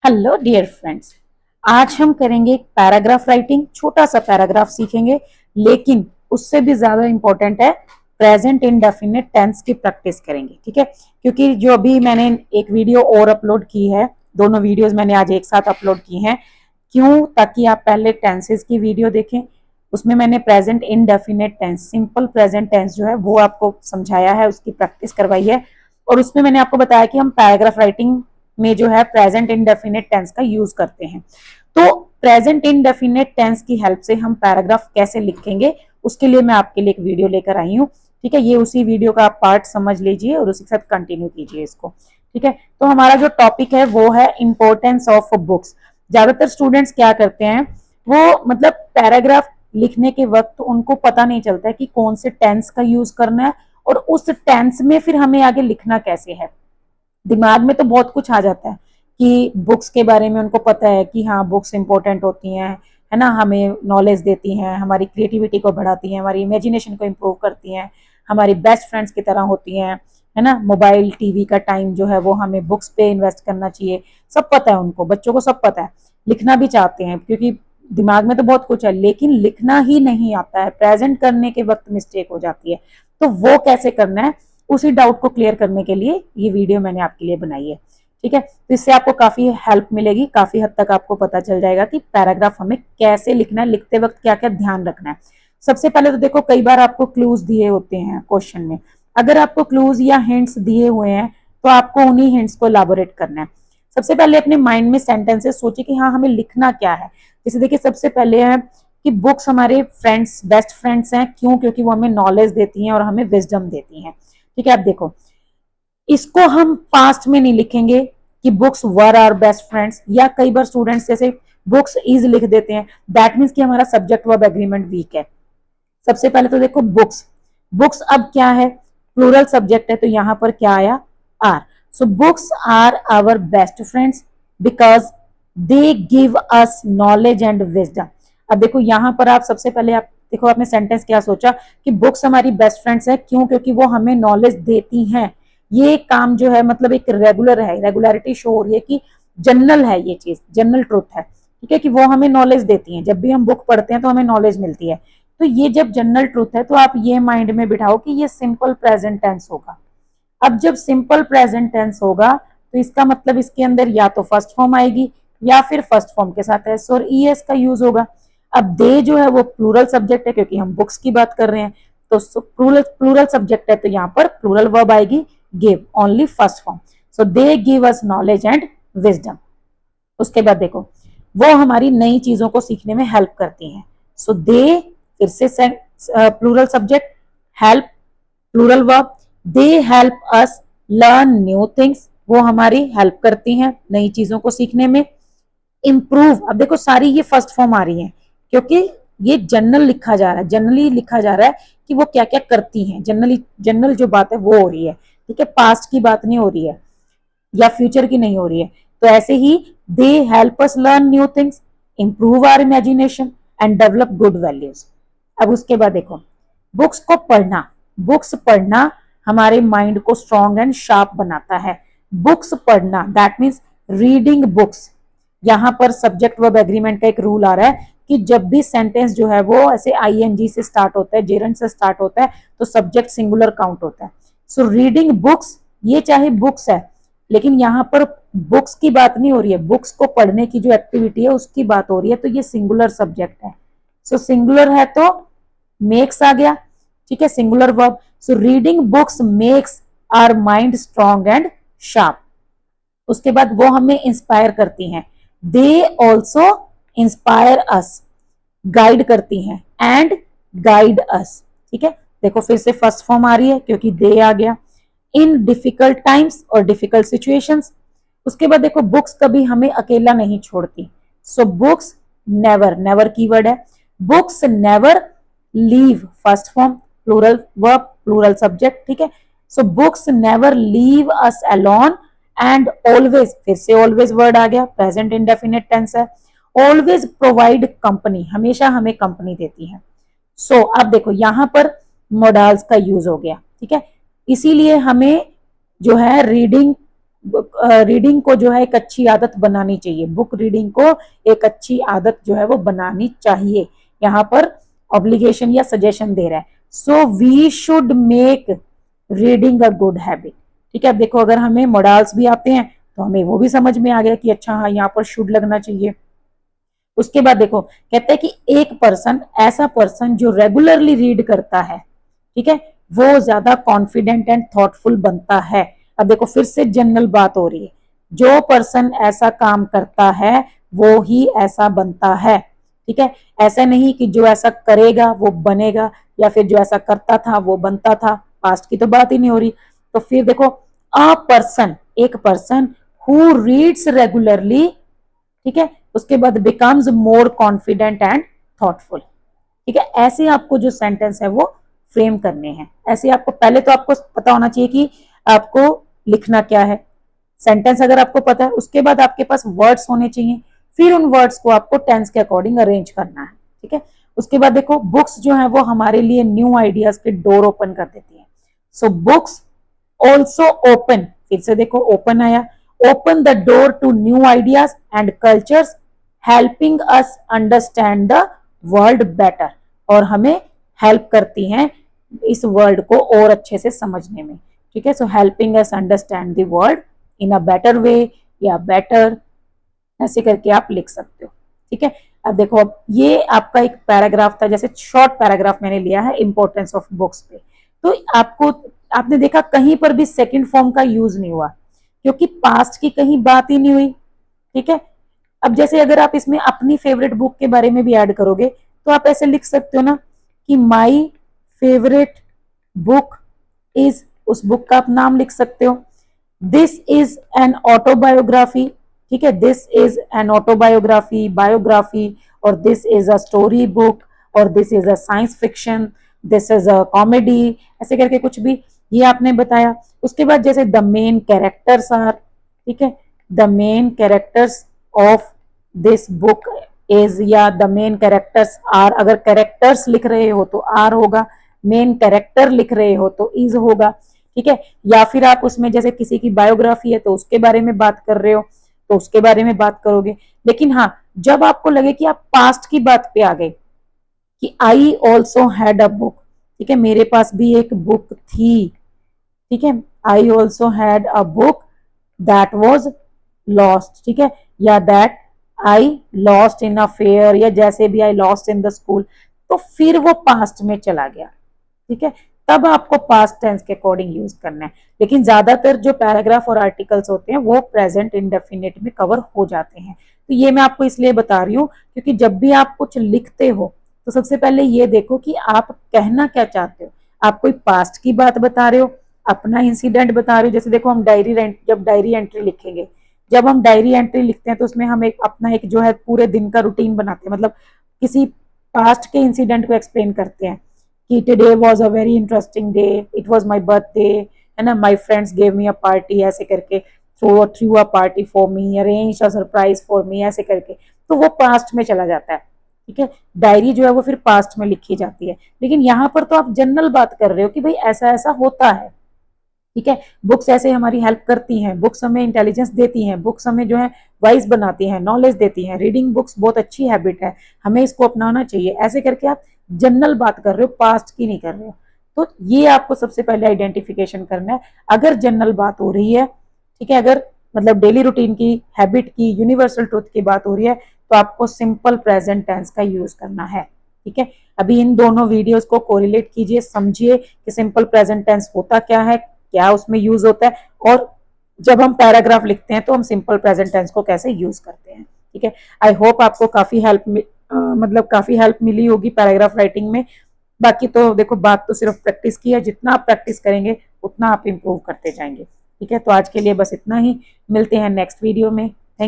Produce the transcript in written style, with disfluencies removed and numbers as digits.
Hello dear friends, आज हम करेंगे एक पैराग्राफ राइटिंग। छोटा सा पैराग्राफ सीखेंगे, लेकिन उससे भी ज्यादा इंपॉर्टेंट है प्रेजेंट इंडेफिनिट टेंस की प्रैक्टिस करेंगे। ठीक है, क्योंकि जो अभी मैंने एक वीडियो और अपलोड की है, दोनों वीडियोस मैंने आज एक साथ अपलोड की हैं। क्यों? ताकि आप पहले टेंसेस की वीडियो देखें। उसमें मैंने present indefinite tense, simple present tense जो है वो आपको समझाया है, उसकी प्रैक्टिस करवाई है। और उसमें मैंने आपको बताया कि हम पैराग्राफ राइटिंग में जो है प्रेजेंट इंडेफिनिट टेंस का यूज करते हैं। तो प्रेजेंट इंडेफिनिट टेंस की हेल्प से हम पैराग्राफ कैसे लिखेंगे, उसके लिए मैं आपके लिए एक वीडियो लेकर आई हूँ। ठीक है, ये उसी वीडियो का आप पार्ट समझ लीजिए और उसी के साथ कंटिन्यू कीजिए इसको। ठीक है, तो हमारा जो टॉपिक है वो है इंपॉर्टेंस ऑफ बुक्स। ज्यादातर स्टूडेंट्स क्या करते हैं, वो मतलब पैराग्राफ लिखने के वक्त उनको पता नहीं चलता है कि कौन से टेंस का यूज करना है और उस टेंस में फिर हमें आगे लिखना कैसे है। दिमाग में तो बहुत कुछ आ जाता है कि बुक्स के बारे में उनको पता है कि हाँ बुक्स इंपॉर्टेंट होती हैं, है ना, हमें नॉलेज देती हैं, हमारी क्रिएटिविटी को बढ़ाती हैं, हमारी इमेजिनेशन को इम्प्रूव करती हैं, हमारी बेस्ट फ्रेंड्स की तरह होती हैं, है ना। मोबाइल टीवी का टाइम जो है वो हमें बुक्स पे इन्वेस्ट करना चाहिए। सब पता है उनको, बच्चों को सब पता है। लिखना भी चाहते हैं क्योंकि दिमाग में तो बहुत कुछ है, लेकिन लिखना ही नहीं आता है, प्रेजेंट करने के वक्त मिस्टेक हो जाती है। तो वो कैसे करना है, उसी डाउट को क्लियर करने के लिए ये वीडियो मैंने आपके लिए बनाई है। ठीक है, तो इससे आपको काफी हेल्प मिलेगी, काफी हद तक आपको पता चल जाएगा कि पैराग्राफ हमें कैसे लिखना है, लिखते वक्त क्या क्या ध्यान रखना है। सबसे पहले तो देखो, कई बार आपको क्लूज दिए होते हैं क्वेश्चन में। अगर आपको क्लूज या हिंट्स दिए हुए हैं तो आपको उन्हीं हिंट्स को एलाबोरेट करना है। सबसे पहले अपने माइंड में सेंटेंसेस सोचिए कि हाँ हमें लिखना क्या है। जैसे देखिए, सबसे पहले है कि बुक्स हमारे फ्रेंड्स, बेस्ट फ्रेंड्स हैं। क्यों? क्योंकि वो हमें नॉलेज देती हैं और हमें विजडम देती हैं। ठीक है, अब देखो, इसको हम पास्ट में नहीं लिखेंगे कि books were our best friends, या कई बार स्टूडेंट्स जैसे बुक्स इज लिख देते हैं। दैट मीन्स कि हमारा सब्जेक्ट वर्ब एग्रीमेंट वीक है। सबसे पहले तो देखो, बुक्स, बुक्स अब क्या है, प्लूरल सब्जेक्ट है, तो यहां पर क्या आया, are. So books are our best friends because they give us knowledge and wisdom. अब देखो यहां पर आप सबसे पहले आप देखो, आपने सेंटेंस क्या सोचा कि बुक्स हमारी बेस्ट फ्रेंड्स है। क्यों? क्योंकि वो हमें नॉलेज देती हैं। ये काम जो है मतलब एक रेगुलर है, रेगुलरिटी शो हो रही है कि जनरल है, ये चीज जनरल ट्रूथ है। ठीक है, कि वो हमें नॉलेज देती हैं। जब भी हम बुक पढ़ते हैं तो हमें नॉलेज मिलती है। तो ये जब जनरल ट्रूथ है तो आप ये माइंड में बिठाओ कि ये सिंपल प्रेजेंट टेंस होगा। अब जब सिंपल प्रेजेंट टेंस होगा तो इसका मतलब इसके अंदर या तो फर्स्ट फॉर्म आएगी या फिर फर्स्ट फॉर्म के साथ एस और ईएस का यूज होगा। अब दे जो है वो प्लूरल सब्जेक्ट है क्योंकि हम बुक्स की बात कर रहे हैं, तो प्लूरल प्लूरल सब्जेक्ट है, तो यहाँ पर प्लूरल वर्ब आएगी give, only first form. So they give us knowledge and wisdom. उसके बाद देखो, वो हमारी नई चीजों को सीखने में हेल्प करती हैं। सो दे, फिर से plural subject, help plural verb, they help us learn new things, वो हमारी हेल्प करती हैं नई चीजों को सीखने में। इम्प्रूव, अब देखो सारी ये फर्स्ट फॉर्म आ रही है क्योंकि ये जनरल लिखा जा रहा है, जनरली लिखा जा रहा है कि वो क्या क्या करती हैं। जनरली जनरल जो बात है वो हो रही है। ठीक है, पास्ट की बात नहीं हो रही है या फ्यूचर की नहीं हो रही है। तो ऐसे ही they help us learn new things, improve our imagination and develop good values. अब उसके बाद देखो, बुक्स को पढ़ना, बुक्स पढ़ना हमारे माइंड को स्ट्रॉन्ग एंड शार्प बनाता है। बुक्स पढ़ना, दैट मीन्स रीडिंग बुक्स। यहां पर सब्जेक्ट वर्ब एग्रीमेंट का एक रूल आ रहा है कि जब भी सेंटेंस जो है वो ऐसे आईएनजी से स्टार्ट होता है, जेरंड से स्टार्ट होता है, तो सब्जेक्ट सिंगुलर काउंट होता है। सो रीडिंग बुक्स, ये चाहे बुक्स है, लेकिन यहाँ पर बुक्स की बात नहीं हो रही है, बुक्स को पढ़ने की जो एक्टिविटी है उसकी बात हो रही है, तो ये सिंगुलर सब्जेक्ट है। सो सिंगुलर है तो मेक्स आ गया। ठीक है, singular verb. So reading books makes our mind strong and sharp. उसके बाद वो हमें इंस्पायर करती हैं, they also inspire us, guide करती हैं, एंड गाइड अस। ठीक है, देखो फिर से फर्स्ट फॉर्म आ रही है क्योंकि दे आ गया। इन डिफिकल्ट टाइम्स और डिफिकल्ट सिचुएशंस। उसके बाद देखो, बुक्स कभी हमें अकेला नहीं छोड़ती। So books never, never keyword है, books never leave, first form, plural verb, plural subject. ठीक है, so books never leave us alone and always, फिर से ऑलवेज वर्ड आ गया, प्रेजेंट इंडेफिनिट टेंस है। ऑलवेज प्रोवाइड कंपनी, हमेशा हमें कंपनी देती है। सो अब देखो यहां पर मोडाल्स का यूज हो गया। ठीक है, इसीलिए हमें जो है रीडिंग रीडिंग को जो है एक अच्छी आदत बनानी चाहिए, बुक रीडिंग को एक अच्छी आदत जो है वो बनानी चाहिए। यहाँ पर ऑब्लिगेशन या सजेशन दे रहा है, so we should make reading a good habit. ठीक है, अब देखो अगर हमें मोडाल्स भी आते हैं तो हमें वो भी समझ में आ गया कि अच्छा हाँ यहाँ पर शुड लगना चाहिए। उसके बाद देखो कहते हैं कि एक पर्सन, ऐसा पर्सन जो रेगुलरली रीड करता है, ठीक है, वो ज्यादा कॉन्फिडेंट एंड थॉटफुल बनता है। अब देखो फिर से जनरल बात हो रही है, जो पर्सन ऐसा काम करता है वो ही ऐसा बनता है। ठीक है, ऐसा नहीं कि जो ऐसा करेगा वो बनेगा, या फिर जो ऐसा करता था वो बनता था, पास्ट की तो बात ही नहीं हो रही। तो फिर देखो अ पर्सन, एक पर्सन हु रीड्स रेगुलरली, ठीक है, उसके बाद becomes more confident and thoughtful. ठीक है, ऐसे आपको जो सेंटेंस है वो फ्रेम करने हैं। ऐसे आपको पहले तो आपको पता होना चाहिए कि आपको लिखना क्या है। सेंटेंस अगर आपको पता है, उसके बाद आपके पास वर्ड्स होने चाहिए, फिर उन वर्ड्स को आपको टेंस के अकॉर्डिंग अरेंज करना है। ठीक है, उसके बाद देखो बुक्स जो है वो हमारे लिए न्यू आइडियाज के डोर ओपन कर देती है। सो बुक्स ऑल्सो ओपन, फिर से देखो ओपन आया, open the door to new ideas and cultures, helping us understand the world better, और हमें हेल्प करती हैं इस वर्ल्ड को और अच्छे से समझने में। ठीक है, so helping us understand the world in a better way या बेटर, ऐसे करके आप लिख सकते हो। ठीक है, अब देखो अब ये आपका एक पैराग्राफ था, जैसे शॉर्ट पैराग्राफ मैंने लिया है इंपॉर्टेंस ऑफ बुक्स पे। तो आपको, आपने देखा कहीं पर भी सेकंड फॉर्म का यूज नहीं हुआ, क्योंकि पास्ट की कहीं बात ही नहीं हुई। ठीक है, अब जैसे अगर आप इसमें अपनी फेवरेट बुक के बारे में भी ऐड करोगे तो आप ऐसे लिख सकते हो ना कि माई फेवरेट बुक इज, उस बुक का आप नाम लिख सकते हो। दिस इज एन ऑटोबायोग्राफी, ठीक है, this is an autobiography, biography, और this is a story book, और this is a science fiction, this is a comedy, ऐसे करके कुछ भी ये आपने बताया। उसके बाद जैसे द मेन कैरेक्टर्स आर, ठीक है, the main characters of this book is, या द मेन कैरेक्टर्स आर, अगर कैरेक्टर्स लिख रहे हो तो आर होगा, मेन कैरेक्टर लिख रहे हो तो इज होगा। ठीक है, या फिर आप उसमें जैसे किसी की बायोग्राफी है तो उसके बारे में बात कर रहे हो तो उसके बारे में बात करोगे। लेकिन हाँ, जब आपको लगे कि आप पास्ट की बात पे आ गए कि I also had a book, ठीक है, मेरे पास भी एक बुक थी, ठीक है, I also had a book that was lost, ठीक है, या that I lost in a fair, या जैसे भी I lost in the school, तो फिर वो पास्ट में चला गया। ठीक है, तब आपको पास्ट टेंस के अकॉर्डिंग यूज करना है। लेकिन ज्यादातर जो पैराग्राफ और आर्टिकल्स होते हैं वो प्रेजेंट इंडेफिनिट में कवर हो जाते हैं। तो ये मैं आपको इसलिए बता रही हूँ क्योंकि जब भी आप कुछ लिखते हो तो सबसे पहले ये देखो कि आप कहना क्या चाहते हो। आप कोई पास्ट की बात बता रहे हो, अपना इंसिडेंट बता रहे हो, जैसे देखो हम जब डायरी एंट्री लिखेंगे, जब हम डायरी एंट्री लिखते हैं तो उसमें हम एक अपना एक जो है पूरे दिन का रूटीन बनाते हैं, मतलब किसी पास्ट के इंसिडेंट को एक्सप्लेन करते हैं कि today was a very interesting day, it was my birthday, है ना, my friends gave me a party, ऐसे करके through a party for me, arrange a surprise for me, ऐसे करके, तो वो पास्ट में चला जाता है। ठीक है, डायरी जो है वो फिर पास्ट में लिखी जाती है। लेकिन यहाँ पर तो आप जनरल बात कर रहे हो कि भाई ऐसा ऐसा होता है। ठीक है, बुक्स ऐसे हमारी हेल्प करती हैं, बुक्स हमें इंटेलिजेंस देती हैं, बुक्स हमें जो है वाइज बनाती हैं, नॉलेज देती हैं, रीडिंग बुक्स बहुत अच्छी हैबिट है, हमें इसको अपनाना चाहिए, ऐसे करके आप जनरल बात कर रहे हो, पास्ट की नहीं कर रहे हो। तो ये आपको सबसे पहले आइडेंटिफिकेशन करना है। अगर जनरल बात हो रही है, ठीक है, अगर मतलब डेली रूटीन की, हैबिट की, यूनिवर्सल ट्रूथ की बात हो रही है, तो आपको सिंपल प्रेजेंट टेंस का यूज करना है। ठीक है, अभी इन दोनों वीडियोस को कोरिलेट कीजिए, समझिए कि सिंपल प्रेजेंट टेंस होता क्या है, क्या उसमें यूज होता है, और जब हम पैराग्राफ लिखते हैं तो हम सिंपल प्रेजेंट टेंस को कैसे यूज करते हैं। ठीक है, आई होप आपको काफी हेल्प मतलब काफी हेल्प मिली होगी पैराग्राफ राइटिंग में। बाकी तो देखो बात तो सिर्फ प्रैक्टिस की है, जितना आप प्रैक्टिस करेंगे उतना आप इम्प्रूव करते जाएंगे। ठीक है, तो आज के लिए बस इतना ही, मिलते हैं नेक्स्ट वीडियो में।